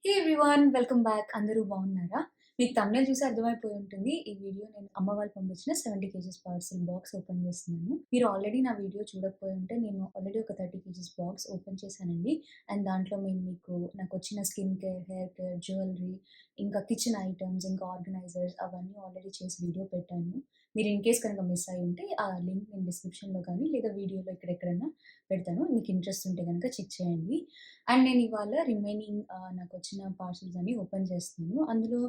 హే everyone, welcome back. అందరూ బాగున్నారా? మీకు thumbnail చూసి అర్థమైపోయి ఉంటుంది. ఈ వీడియో నేను అమ్మ వాళ్ళు పంపించిన 70 కేజెస్ పార్సల్ బాక్స్ ఓపెన్ చేస్తున్నాను. మీరు ఆల్రెడీ నా వీడియో చూడకపోయి ఉంటే నేను ఆల్రెడీ ఒక 30 కేజెస్ బాక్స్ ఓపెన్ చేశానండి. అండ్ దాంట్లో నేను మీకు నాకు వచ్చిన skin care, hair care, jewellery, ఇంకా కిచెన్ ఐటమ్స్, ఇంకా ఆర్గనైజర్స్ అవన్నీ ఆల్రెడీ చేసి వీడియో పెట్టాను. మీరు ఇన్ కేస్ కనుక మిస్ అయ్యి ఉంటే ఆ లింక్ నేను డిస్క్రిప్షన్లో కానీ లేదా వీడియోలో ఎక్కడెక్కడైనా పెడతాను. మీకు ఇంట్రెస్ట్ ఉంటే కనుక చెక్ చేయండి. అండ్ నేను ఇవాళ రిమైనింగ్ నాకు వచ్చిన పార్సల్స్ అన్ని ఓపెన్ చేస్తాను. అందులో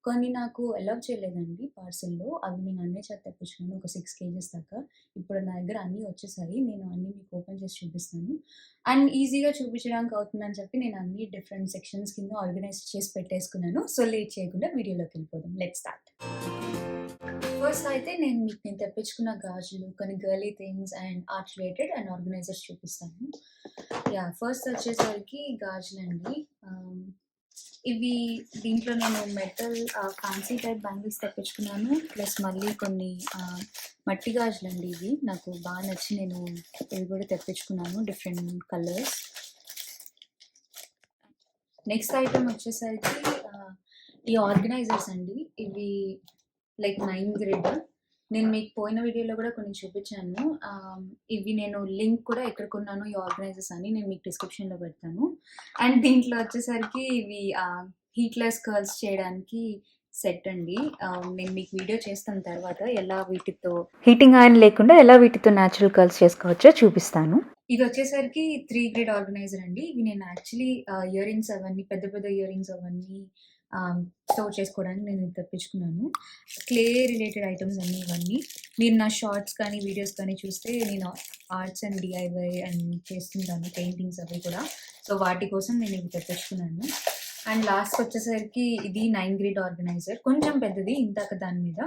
కొన్ని నాకు అలౌ చేయలేదండి పార్సెల్‌లో. అవి నేను అన్నే చేత తెప్పించుకున్నాను ఒక 6 కేజెస్ దాకా. ఇప్పుడు నా దగ్గర అన్నీ వచ్చేసాయి. నేను అన్నీ మీకు ఓపెన్ చేసి చూపిస్తాను. అండ్ ఈజీగా చూపించడానికి అవుతుందని చెప్పి నేను అన్ని డిఫరెంట్ సెక్షన్స్ కింద ఆర్గనైజ్ చేసి పెట్టేసుకున్నాను. సో లేట్ చేయకుండా వీడియోలోకి వెళ్ళిపోదాం. Let's start. ఫస్ట్ అయితే నేను తెప్పించుకున్న గాజులు, కొన్ని girly things and art related and organisers చూపిస్తాను. ఫస్ట్ వచ్చేసరికి గాజులండి. ఇవి దీంట్లో నేను మెటల్ ఫ్యాన్సీ టైప్ బ్యాంగిల్స్ తెప్పించుకున్నాను. ప్లస్ మళ్ళీ కొన్ని మట్టి గాజులండి. ఇవి నాకు బాగా నచ్చి నేను ఇవి కూడా తెప్పించుకున్నాను, డిఫరెంట్ కలర్స్. నెక్స్ట్ ఐటమ్ వచ్చేసరికి ఈ ఆర్గనైజర్స్ అండి. ఇవి లైక్ 9 గ్రేడ్. నేను మీకు పోయిన వీడియోలో కూడా కొన్ని చూపించాను. ఇవి నేను లింక్ కూడా ఎక్కడ కొన్నాను ఈ ఆర్గనైజర్స్ అని నేను మీకు డిస్క్రిప్షన్లో పెడతాను. అండ్ దీంట్లో వచ్చేసరికి ఇవి హీట్లెస్ కర్ల్స్ చేయడానికి సెట్ అండి. నేను మీకు వీడియో చేస్తాను తర్వాత ఎలా వీటితో హీటింగ్ ఆయిల్ లేకుండా ఎలా వీటితో న్యాచురల్ కర్ల్స్ చేసుకోవచ్చో చూపిస్తాను. ఇది వచ్చేసరికి 3 గ్రేడ్ ఆర్గనైజర్ అండి. ఇవి నేను యాక్చువల్లీ ఇయర్ రింగ్స్ అవన్నీ పెద్ద పెద్ద ఇయర్ రింగ్స్ అవన్నీ స్టోర్ చేసుకోవడానికి నేను తెప్పించుకున్నాను. క్లే రిలేటెడ్ ఐటమ్స్ అన్నీ ఇవన్నీ. మీరు నా షార్ట్స్ కానీ వీడియోస్ కానీ చూస్తే నేను ఆర్ట్స్ అండ్ డిఐవై అండ్ చేస్తుంటాను, పెయింటింగ్స్ అవి కూడా. సో వాటి కోసం నేను ఇవి తెప్పించుకున్నాను. అండ్ లాస్ట్ వచ్చేసరికి ఇది 9 గ్రేడ్ ఆర్గనైజర్, కొంచెం పెద్దది ఇందాక దాని మీద.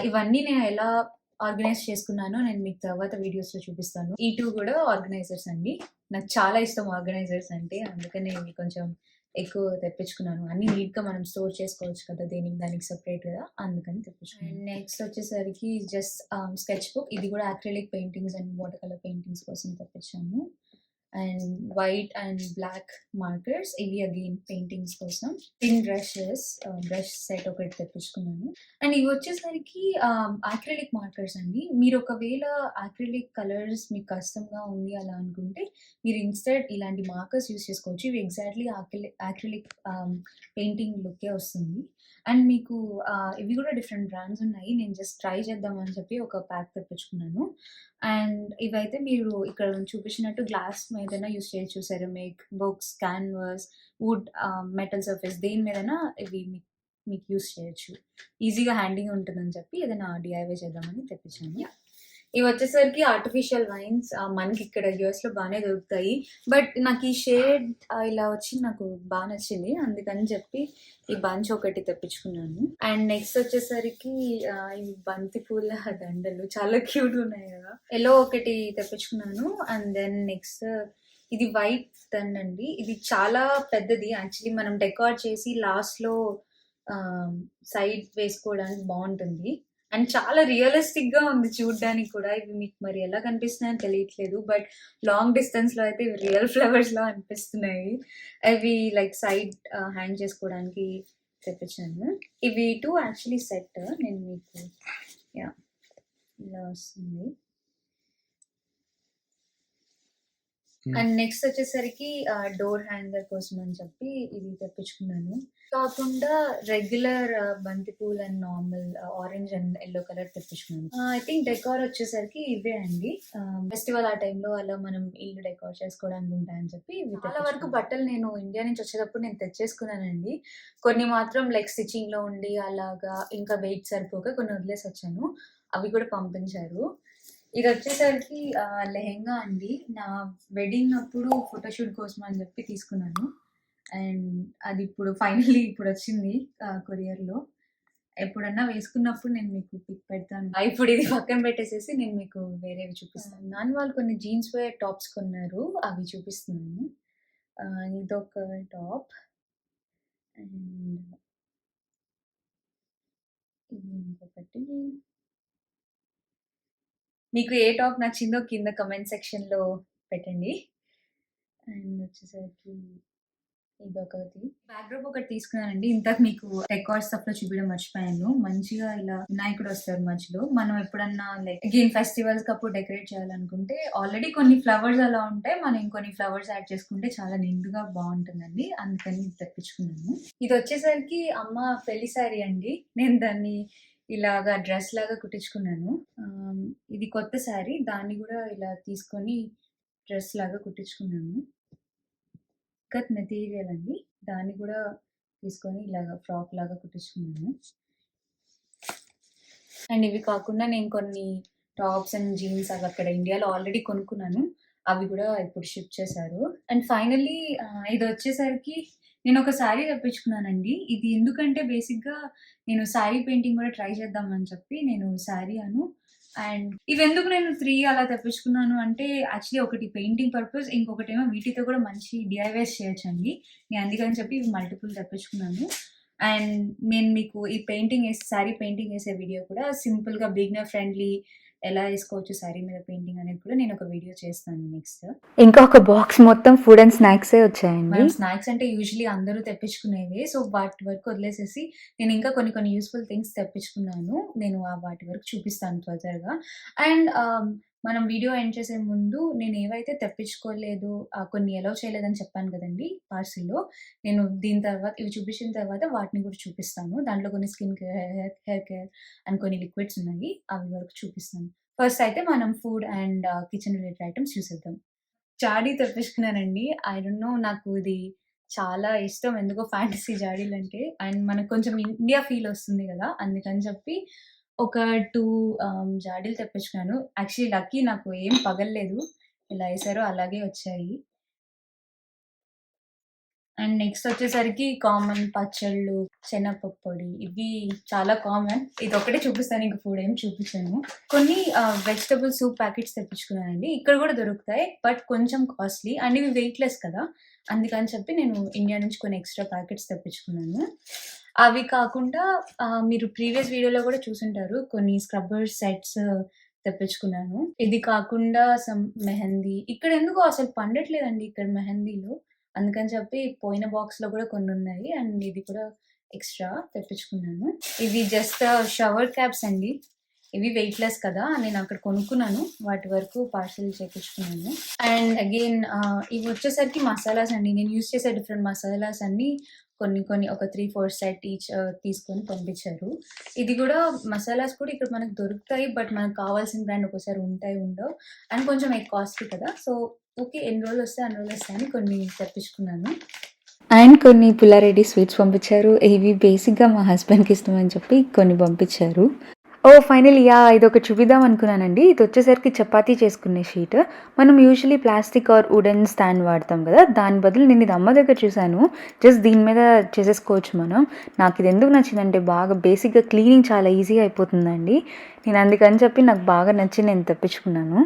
ఇవన్నీ నేను ఎలా ఆర్గనైజ్ చేసుకున్నానో నేను మీకు తర్వాత వీడియోస్లో చూపిస్తాను. ఈ 2 కూడా ఆర్గనైజర్స్ అండి. నాకు చాలా ఇష్టం ఆర్గనైజర్స్ అంటే, అందుకని ఇవి కొంచెం ఎక్కువ తెప్పించుకున్నాను. అన్ని నీట్గా మనం స్టోర్ చేసుకోవచ్చు కదా, దానికి సపరేట్గా, అందుకని తెప్పించుకున్నాను. అండ్ నెక్స్ట్ వచ్చేసరికి జస్ట్ స్కెచ్ బుక్. ఇది కూడా acrylic paintings and water colour paintings కోసం తెప్పించాను. And white and black markers, ఇవి అగైన్ పెయింటింగ్స్ కోసం. పిన్ బ్రషెస్, బ్రష్ సెట్ ఒకటి తెప్పించుకున్నాను. అండ్ ఇవి వచ్చేసరికి అక్రిలిక్ మార్కర్స్ అండి. మీరు ఒకవేళ అక్రిలిక్ కలర్స్ మీకు కష్టంగా ఉంది అలా అనుకుంటే మీరు ఇన్స్టెడ్ ఇలాంటి మార్కర్స్ యూస్ చేసుకోవచ్చు. ఇవి ఎగ్జాక్ట్లీ అక్రిలిక్ పెయింటింగ్ లుక్కే వస్తుంది. అండ్ మీకు ఇవి కూడా డిఫరెంట్ బ్రాండ్స్ ఉన్నాయి. నేను జస్ట్ ట్రై చేద్దామని చెప్పి ఒక ప్యాక్ తెప్పించుకున్నాను. అండ్ ఇవైతే మీరు ఇక్కడ చూపించినట్టు గ్లాస్ మీదైనా యూస్ చేయొచ్చు. Ceramic, books, canvas, wood, metal surface దేని మీదైనా ఇవి మీకు యూస్ చేయొచ్చు. ఈజీగా హ్యాండింగ్ ఉంటుందని చెప్పి ఏదైనా డిఐవై చేద్దామని తెప్పించాను. ఇవి వచ్చేసరికి ఆర్టిఫిషియల్ వైన్స్. మనకి ఇక్కడ యూఎస్లో బాగానే దొరుకుతాయి. బట్ నాకు ఈ షేడ్ ఇలా వచ్చి నాకు బాగా నచ్చింది, అందుకని చెప్పి ఈ బంచ్ ఒకటి తెప్పించుకున్నాను. అండ్ నెక్స్ట్ వచ్చేసరికి ఈ బంతి పూల దండలు చాలా క్యూట్ ఉన్నాయి కదా, ఎల్లో ఒకటి తెప్పించుకున్నాను. అండ్ దెన్ నెక్స్ట్ ఇది వైట్ దండ అండి. ఇది చాలా పెద్దది. యాక్చువల్లీ మనం డెకార్ చేసి లాస్ట్లో సైడ్ వేసుకోవడానికి బాగుంటుంది. అండ్ చాలా రియలిస్టిక్ గా ఉంది చూడడానికి కూడా. ఇవి మీకు మరి ఎలా కనిపిస్తున్నాయో తెలియట్లేదు, బట్ లాంగ్ డిస్టెన్స్ లో అయితే ఇవి రియల్ ఫ్లవర్స్ లో అనిపిస్తున్నాయి. అవి లైక్ సైడ్ హ్యాంగ్ చేసుకోవడానికి తెప్పించాను. ఇవి 2 యాక్చువల్లీ సెట్. నేను మీకు ఇలా వస్తుంది. అండ్ నెక్స్ట్ వచ్చేసరికి డోర్ హ్యాంగర్ కోసం అని చెప్పి ఇది తెప్పించుకున్నాను. కాకుండా రెగ్యులర్ బంతి పూల్ and normal orange and yellow colour తెప్పించుకున్నాను. ఐ థింక్ డెకార్ వచ్చేసరికి ఇవే అండి. ఫెస్టివల్ ఆ టైంలో అలా మనం ఇల్లు డెకార్ చేసుకోవడానికి ఉంటాయని చెప్పి చాలా వరకు బట్టలు నేను ఇండియా నుంచి వచ్చేటప్పుడు నేను తెచ్చేసుకున్నానండి. కొన్ని మాత్రం లైక్ స్టిచ్చింగ్ లో ఉండి అలాగా ఇంకా వెయిట్ సరిపోక కొన్ని వదిలేసి వచ్చాను. అవి కూడా పంపించారు. ఇది వచ్చేసరికి లెహెంగా అండి. నా వెడ్డింగ్ అప్పుడు ఫోటోషూట్ కోసం అని చెప్పి తీసుకున్నాను. అండ్ అది ఇప్పుడు ఫైనల్లీ ఇప్పుడు వచ్చింది కొరియర్లో. ఎప్పుడన్నా వేసుకున్నప్పుడు నేను మీకు పిక్ పెడతాను. ఇప్పుడు ఇది పక్కన పెట్టేసేసి నేను మీకు వేరేవి చూపిస్తాను. నాన్న వాళ్ళు కొన్ని జీన్స్ వేర్ టాప్స్ కొన్నారు, అవి చూపిస్తున్నాను. ఇదొక టాప్ అండ్ ఇది ఇంకొకటి. మీకు ఏ టాప్ నచ్చిందో కింద కమెంట్ సెక్షన్లో పెట్టండి. అండ్ వచ్చేసరికి ఇదొకటి. బ్యాక్‌డ్రాప్ ఒకటి తీసుకున్నానండి. ఇందాక మీకు డెకార్ స్టఫ్‌లో చూపియడం మర్చిపోయాను. మంచిగా ఇలా వినాయకుడొస్తారు మధ్యలో. మనం ఎప్పుడన్నా లైక్ అగైన్ ఫెస్టివల్స్‌కి అప్పుడు డెకరేట్ చేయాలనుకుంటే ఆల్రెడీ కొన్ని ఫ్లవర్స్ అలా ఉంటాయి. మనం ఇంకొన్ని ఫ్లవర్స్ యాడ్ చేసుకుంటే చాలా నిండుగా బావుంటుందండి. అందుకని ఇది తెప్పించుకున్నాను. ఇదొచ్చేసరికి అమ్మ పెళ్లి శారీ అండి. నేను దాన్ని ఇలాగా డ్రెస్ లాగా కుట్టించుకున్నాను. ఇది కొత్త శారీ. దాన్ని గూడా ఇలా తీసుకొని డ్రెస్ లాగా కుట్టించుకున్నాను. ఇక్కత్ మెటీరియల్ అండి. దాన్ని గూడా తీసుకొని ఇలాగా ఫ్రాక్ లాగా కుట్టించుకున్నాను. అండ్ ఇవి కాకుండా నేను కొన్ని టాప్స్ అండ్ జీన్స్ అవి అక్కడ ఇండియాలో ఆల్రెడీ కొనుక్కున్నాను. అవి గూడా ఇప్పుడు షిప్ చేశారు. అండ్ ఫైనల్లీ ఇదొచ్చేసరికి నేనొక శారీ తెప్పించుకున్నానండి. ఇది ఎందుకంటే బేసిక్‌గా నేను శారీ పెయింటింగ్ గూడా ట్రై చేద్దామని చెప్పి నేను శారీ అండ్ ఇవెందుకు నేను 3 అలా తెప్పించుకున్నాను అంటే యాక్చువల్లీ ఒకటి పెయింటింగ్ పర్పస్, ఇంకొకటేమో వీటితో కూడా మంచి డీఐవైస్ చేయొచ్చండి. నేను అందుకని చెప్పి ఇవి మల్టిపుల్ తెప్పించుకున్నాను. అండ్ నేను మీకు ఈ శారీ పెయింటింగ్ ఏసే వీడియో కూడా సింపుల్‌గా బిగినర్ ఫ్రెండ్లీ ఎలా ఏసుకోవచ్చు శారీ మీద పెయింటింగ్ అనేది కూడా నేను ఒక వీడియో చేస్తాను నెక్స్ట్. ఇంకా ఒక బాక్స్ మొత్తం ఫుడ్ అండ్ స్నాక్సే వచ్చాయండి. మనం స్నాక్స్ అంటే యూజువల్లీ అందరూ తెప్పించుకునేవే. సో, వాటి వరకు వదిలేసేసి నేను ఇంకా కొన్ని యూజ్‌ఫుల్ థింగ్స్ తెప్పించుకున్నాను. నేను వాటి వరకు చూపిస్తాను త్వరగా. అండ్ మనం వీడియో ఎండ్ చేసే ముందు నేను ఏవైతే తెప్పించుకోలేదు, కొన్ని అలౌ చేయలేదని చెప్పాను కదండీ పార్సిల్‌లో. నేను దీని తర్వాత ఇవి చూపించిన తర్వాత వాటిని కూడా చూపిస్తాను. దాంట్లో కొన్ని skin care, hair care and కొన్ని లిక్విడ్స్ ఉన్నాయి. అవి వరకు చూపిస్తాను. ఫస్ట్ అయితే మనం food and kitchen related items చూసేద్దాం. జాడీ తెప్పించుకున్నానండి. ఐ డోంట్ నో, నాకు ఇది చాలా ఇష్టం ఎందుకో ఫ్యాంటసీ జాడీలంటే. అండ్ మనకు కొంచెం ఇండియా ఫీల్ వస్తుంది గదా! అందుకని చెప్పి ఒక 2 జాడీలు తెప్పించుకున్నాను. యాక్చువల్లీ లక్కీ నాకు ఏం పగలలేదు. ఎలా ఏసారో అలాగే వచ్చాయి. అండ్ నెక్స్ట్ వచ్చేసరికి కామన్ పచ్చళ్ళు, శనగపప్పు పొడి ఇవి చాలా కామన్. ఇదొక్కటే చూపిస్తాను. ఇంక ఫుడ్ ఏం చూపించను. కొన్ని వెజిటబుల్ సూప్ ప్యాకెట్స్ తెప్పించుకున్నానండి. ఇక్కడ కూడా దొరుకుతాయి. బట్ కొంచెం కాస్ట్‌లీ అండ్ ఇవి వెయిట్‌లెస్ కదా! అందుకని చెప్పి నేను ఇండియా నుంచి కొన్ని ఎక్స్‌ట్రా ప్యాకెట్స్ తెప్పించుకున్నాను. అవి కాకుండా మీరు ప్రీవియస్ వీడియోలో కూడా చూసుంటారు. కొన్ని స్క్రబ్బర్ సెట్స్ తెప్పించుకున్నాను. ఇది కాకుండా మెహందీ ఇక్కడ ఎందుకో అసలు పండట్లేదండి ఇక్కడ మెహందీలో. అందుకని చెప్పి పోయిన బాక్స్‌లో కూడా కొన్నున్నాయి. అండ్ ఇది కూడా ఎక్స్‌ట్రా తెప్పించుకున్నాను. ఇవి జస్ట్ షవర్ క్యాప్స్ అండి. ఇవి వెయిట్‌లెస్ కదా! నేను అక్కడ కొనుక్కున్నాను. వాటి వరకు పార్సెల్ చేపించుకున్నాను. అండ్ అగైన్ ఇవొచ్చేసరికి మసాలాస్ అండి. నేను యూజ్ చేసే డిఫరెంట్ మసాలాస్ అన్నీ కొన్ని ఒక 3, 4 సెట్ ఈచ్ తీసుకొని పంపించారు. ఇది కూడా మసాలాస్ కూడా ఇక్కడ మనకు దొరుకుతాయి. బట్ మనకు కావాల్సిన బ్రాండ్ ఒక్కోసారి ఉంటాయి, ఉండవు. అండ్ కొంచెం కాస్ట్‌లీ కదా! So, okay. ఎన్ని రోజులొస్తే అన్ని రోజులొస్తాయని కొన్ని తెప్పించుకున్నాను. అండ్ కొన్ని పుల్లారెడ్డి స్వీట్స్ పంపించారు. ఇవి బేసిక్‌గా మా హస్బెండ్‌కి ఇష్టమని చెప్పి కొన్ని పంపించారు. ఫైనల్లీ ఇదొకటి చూపిద్దాం అనుకున్నానండి. ఇదొచ్చేసరికి చపాతీ చేసుకునే షీట్. మనం usually plastic are wooden stand వాడతాం కదా! దాని బదులు నేను ఇది అమ్మ దగ్గర చూసాను. జస్ట్ దీని మీద చేసేసుకోవచ్చు మనం. నాకు ఇది ఎందుకు నచ్చిందంటే బాగా బేసిక్‌గా క్లీనింగ్ చాలా ఈజీగా అయిపోతుందండి. నేను అందుకని చెప్పి నాకు బాగా నచ్చి నేను తెప్పించుకున్నాను.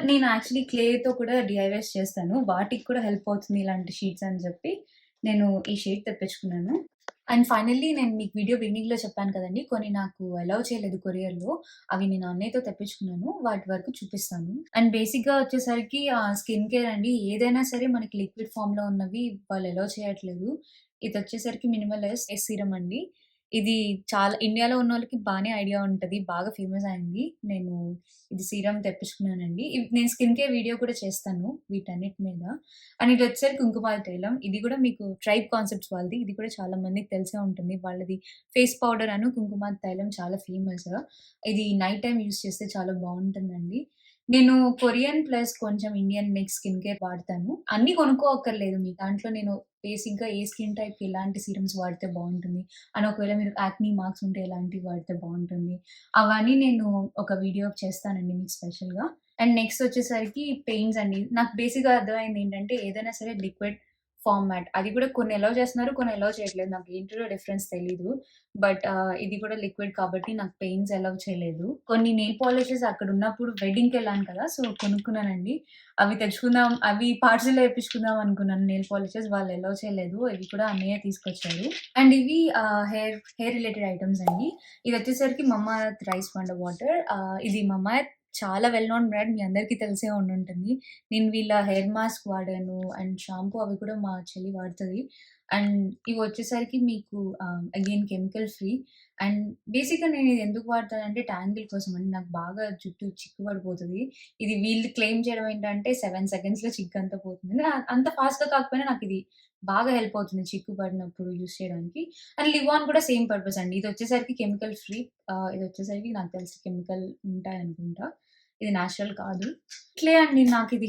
నేను యాక్చువల్లీ క్లేతో కూడా డీఐవైస్ చేస్తాను. వాటికి కూడా హెల్ప్ అవుతుంది ఇలాంటి షీట్స్ అని చెప్పి నేను ఈ షీట్ తెప్పించుకున్నాను. అండ్ ఫైనల్లీ నేను మీకు వీడియో బిగినింగ్‌లో చెప్పాను కదండీ! కొన్ని నాకు అలౌ చేయలేదు కొరియర్‌లో. అవి నేను అన్నయ్యతో తెప్పించుకున్నాను. వాటి వరకు చూపిస్తాను. అండ్ బేసిక్‌గా వచ్చేసరికి స్కిన్ కేర్ అండి. ఏదైనా సరే మనకి లిక్విడ్ ఫార్మ్‌లో ఉన్నవి వాళ్ళు అలౌ చేయట్లేదు. ఇదొచ్చేసరికి మినిమలిస్ట్ ఫేస్ సీరమ్ అండి. ఇది చాలా ఇండియాలో ఉన్నోళ్ళకి బానే ఐడియా ఉంటది. బాగా ఫేమస్ అయింది. నేను ఇది సీరమ్ తెప్పించుకున్నానండి. నేను స్కిన్ కేర్ వీడియో కూడా చేస్తాను వీటన్నిటి మీద. అండ్ ఇదొచ్చేసరికి కుంకుమ తైలం. ఇది కూడా మీకు ట్రైబ్ కాన్సెప్ట్స్ వాళ్ళది. ఇది కూడా చాలా మందికి తెలిసే ఉంటుంది. వాళ్ళది ఫేస్ పౌడర్ కుంకుమ తైలం చాలా ఫేమస్. ఇది నైట్ టైమ్ యూజ్ చేస్తే చాలా బావుంటుందండి. నేను కొరియన్ ప్లస్ కొంచెం ఇండియన్ మిక్స్ స్కిన్ కేర్ వాడతాను. అన్నీ కొనుక్కోక్కర్లేదు. మీ దాంట్లో నేను బేసిక్‌గా ఏ స్కిన్ టైప్‌కి ఎలాంటి సీరమ్స్ వాడితే బావుంటుంది, అండ్ ఒకవేళ మీరు యాక్నీ మార్క్స్ ఉంటే ఎలాంటివి వాడితే బావుంటుంది, అవన్నీ నేను ఒక వీడియో చేస్తానండి మీకు స్పెషల్‌గా. అండ్ నెక్స్ట్ వచ్చేసరికి పెయింట్స్ అండి. నాకు బేసిక్‌గా అర్థమైంది ఏంటంటే ఏదైనా సరే లిక్విడ్ ఫార్మాట్ అది కూడా కొన్ని అలౌ చేస్తున్నారు, కొన్ని అలౌ చేయట్లేదు. నాకు ఏంటిదో డిఫరెన్స్ తెలీదు. బట్ ఇది కూడా లిక్విడ్ కాబట్టి నాకు పెయింట్స్ అలౌ చేయలేదు. కొన్ని నెయిల్ పాలిషెస్ అక్కడ ఉన్నప్పుడు వెడ్డింగ్‌కెళ్ళాను కదా! సో, కొనుక్కున్నానండి. అవి పార్సెల్‌లో ఏపించుకుందాం అనుకున్నాను నెయిల్ పాలిషెస్. వాళ్ళు అలౌ చేయలేదు. ఇవి కూడా అన్నయ్య తీసుకొచ్చారు. అండ్ ఇవి హెయిర్ రిలేటెడ్ ఐటెమ్స్ అండి. ఇదొచ్చేసరికి మమ్మాయర్త్ రైస్ వండర్ వాటర్. ఇది మమ్మాయర్త్ చాలా వెల్ నోన్ బ్రాండ్, మీ అందరికీ తెలిసే ఉండుంటుంది. నేను వీళ్ళ హెయిర్ మాస్క్ వాడాను అండ్ షాంపూ అవి కూడా మా చెల్లి వాడుతది. అండ్ ఇవి వచ్చేసరికి మీకు అగైన్ కెమికల్ ఫ్రీ. అండ్ బేసిక్‌గా నేను ఇది ఎందుకు వాడతానంటే టాంగిల్ కోసం అండి. నాకు బాగా జుట్టు చిక్కు పడిపోతది. ఇది వీళ్ళు క్లెయిమ్ చేయడం ఏంటంటే 7 సెకండ్స్‌లో చిక్కంతా పోతుంది. అంత ఫాస్ట్‌గా కాకపోయినా నాకిది బాగా హెల్ప్ అవుతుంది చిక్కు పడినప్పుడు యూజ్ చేయడానికి. అండ్ లివ్ ఆన్ కూడా సేమ్ పర్పస్ అండి. ఇదొచ్చేసరికి కెమికల్ ఫ్రీ. ఇదొచ్చేసరికి నాకు తెలిసి కెమికల్ ఉంటాయనుకుంటా. ఇది నేచురల్ కాదు. క్లే అండి నాకిది.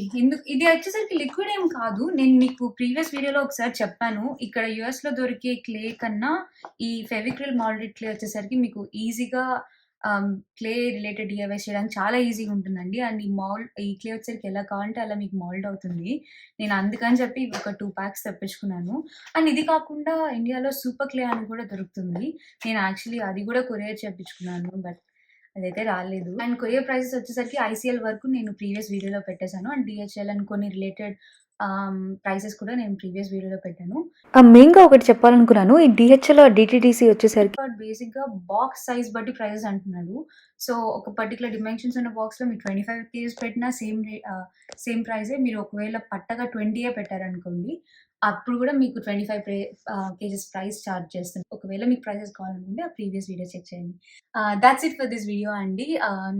ఇది వచ్చేసరికి లిక్విడ్ ఏం కాదు. నేను మీకు ప్రీవియస్ వీడియోలో ఒకసారి చెప్పాను. ఇక్కడ యూఎస్‌లో దొరికే క్లే కన్నా ఈ ఫెవిక్రిల్ మాల్టెడ్ క్లే వచ్చేసరికి మీకు ఈజీగా క్లే రిలేటెడ్ డీఐవైస్ చేయడానికి చాలా ఈజీగా ఉంటుందండి. అండ్ ఈ క్లే వచ్చేసరికి ఎలా కావాలంటే అలా మీకు మౌల్డ్ అవుతుంది. నేను అందుకని చెప్పి ఇవి ఒక 2 ప్యాక్స్ తెప్పించుకున్నాను. అండ్ ఇది కాకుండా ఇండియాలో సూపర్ క్లే అని కూడా దొరుకుతుంది. నేను యాక్చువల్లీ అది కూడా కొరియర్ చేపించుకున్నాను. బట్ అదైతే రాలేదు. అండ్ కొరియర్ ప్రైసెస్ వచ్చేసరికి ఐసీఎల్ వరకు నేను ప్రీవియస్ వీడియోలో పెట్టేసాను. అండ్ డీహెచ్ఎల్ అండ్ కొన్ని రిలేటెడ్ ప్రైసెస్ కూడా నేను ప్రీవియస్ వీడియోలో పెట్టాను. మెయిన్‌గా ఒకటి చెప్పాలనుకున్నాను. ఈ డీహెచ్ఎల్, డీటీడీసీ వచ్చేసరికి బట్ బేసిక్‌గా బాక్స్ సైజ్ బట్టి ప్రైసెస్ అంటున్నాడు. సో, ఒక పర్టిక్యులర్ డిమెన్షన్స్ ఉన్న బాక్స్‌లో మీరు 25 కేజీస్ పెట్టినా సేమ్ ప్రైజే. మీరు ఒకవేళ పట్టగా 20 పెట్టారనుకోండి, అప్పుడు కూడా మీకు 25 కేజీస్ ప్రైస్ చార్జ్ చేస్తుంది. ఒకవేళ మీకు ప్రైసెస్ కావాలనుకుంటే ఆ ప్రీవియస్ వీడియో చెక్ చేయండి. Thoughts it for this video అండి.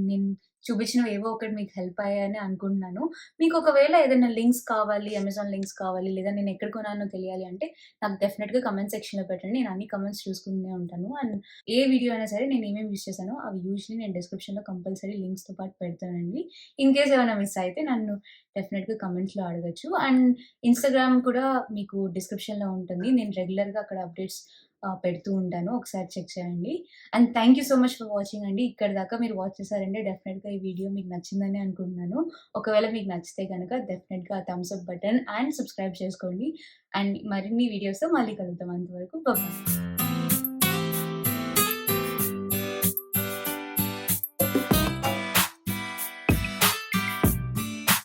నేను చూపించినవి ఏవో ఒకటి మీకు హెల్ప్ అయ్యాయని అనుకుంటున్నాను. మీకు ఒకవేళ ఏదైనా లింక్స్ కావాలి, అమెజాన్ లింక్స్ కావాలి, లేదా నేను ఎక్కడ కొనానో తెలియాలి అంటే నాకు డెఫినెట్‌గా కామెంట్ సెక్షన్‌లో పెట్టండి. నేను అన్ని కామెంట్స్ చూసుకుంటూనే ఉంటాను. అండ్ ఏ వీడియో అయినా సరే నేను ఏమేమి యూజ్ చేశానో అవి యూజువల్లీ నేను డిస్క్రిప్షన్‌లో కంపల్సరీ లింక్స్‌తో పాటు పెడతానండి. ఇన్ కేస్ ఏమైనా మిస్ అయితే నన్ను డెఫినెట్‌గా కామెంట్స్‌లో అడగొచ్చు. అండ్ ఇన్‌స్టాగ్రామ్ కూడా మీకు డిస్క్రిప్షన్‌లో ఉంటుంది. నేను రెగ్యులర్‌గా అక్కడ అప్డేట్స్ పెడుతూ ఉంటాను. ఒకసారి చెక్ చేయండి. And thank you so much for watching అండి. ఇక్కడి దాకా మీరు వాచ్ చేశారంటే డెఫినెట్‌గా ఈ వీడియో మీకు నచ్చిందని అనుకుంటున్నాను. ఒకవేళ మీకు నచ్చితే గనక డెఫినెట్‌గా thumbs up button and subscribe చేసుకోండి. అండ్ మరిన్ని వీడియోస్‌తో మళ్ళీ కలుద్దాం. అంతవరకు బాయ్.